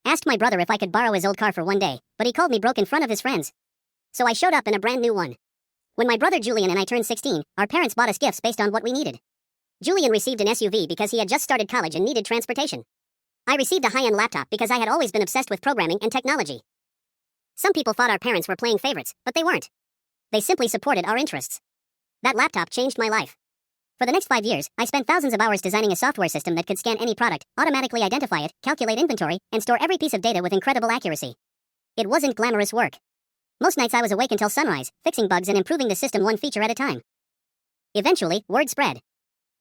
Asked my brother if I could borrow his old car for one day, but he called me broke in front of his friends. So I showed up in a brand new one. When my brother Julian and I turned 16, our parents bought us gifts based on what we needed. Julian received an SUV because he had just started college and needed transportation. I received a high-end laptop because I had always been obsessed with programming and technology. Some people thought our parents were playing favorites, but they weren't. They simply supported our interests. That laptop changed my life. For the next 5 years, I spent thousands of hours designing a software system that could scan any product, automatically identify it, calculate inventory, and store every piece of data with incredible accuracy. It wasn't glamorous work. Most nights I was awake until sunrise, fixing bugs and improving the system one feature at a time. Eventually, word spread.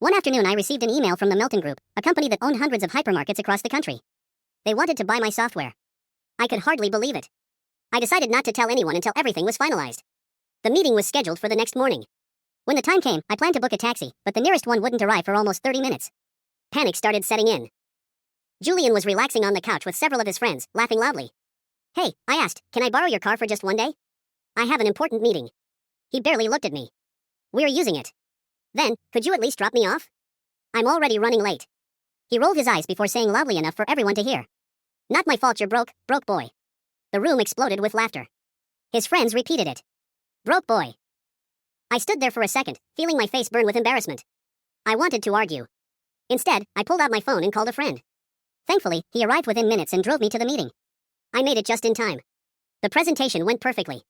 One afternoon I received an email from the Melton Group, a company that owned hundreds of hypermarkets across the country. They wanted to buy my software. I could hardly believe it. I decided not to tell anyone until everything was finalized. The meeting was scheduled for the next morning. When the time came, I planned to book a taxi, but the nearest one wouldn't arrive for almost 30 minutes. Panic started setting in. Julian was relaxing on the couch with several of his friends, laughing loudly. "Hey," I asked, "can I borrow your car for just one day? I have an important meeting." He barely looked at me. "We're using it." "Then, could you at least drop me off? I'm already running late." He rolled his eyes before saying loudly enough for everyone to hear. "Not my fault you're broke boy." The room exploded with laughter. His friends repeated it. "Broke boy." I stood there for a second, feeling my face burn with embarrassment. I wanted to argue. Instead, I pulled out my phone and called a friend. Thankfully, he arrived within minutes and drove me to the meeting. I made it just in time. The presentation went perfectly.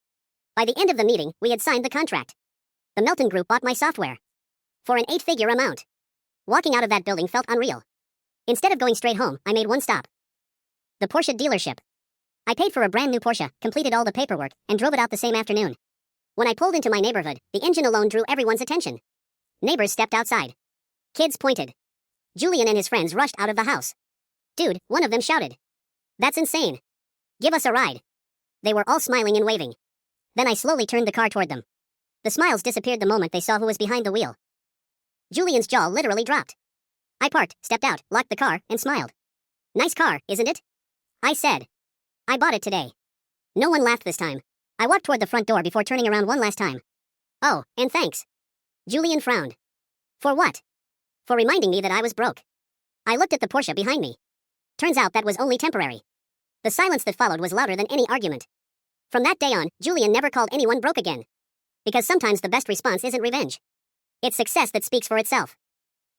By the end of the meeting, we had signed the contract. The Melton Group bought my software. For an 8-figure amount. Walking out of that building felt unreal. Instead of going straight home, I made one stop. The Porsche dealership. I paid for a brand new Porsche, completed all the paperwork, and drove it out the same afternoon. When I pulled into my neighborhood, the engine alone drew everyone's attention. Neighbors stepped outside. Kids pointed. Julian and his friends rushed out of the house. "Dude," one of them shouted. "That's insane. Give us a ride." They were all smiling and waving. Then I slowly turned the car toward them. The smiles disappeared the moment they saw who was behind the wheel. Julian's jaw literally dropped. I parked, stepped out, locked the car, and smiled. "Nice car, isn't it?" I said. "I bought it today." No one laughed this time. I walked toward the front door before turning around one last time. "Oh, and thanks." Julian frowned. "For what?" "For reminding me that I was broke." I looked at the Porsche behind me. Turns out that was only temporary. The silence that followed was louder than any argument. From that day on, Julian never called anyone broke again. Because sometimes the best response isn't revenge. It's success that speaks for itself.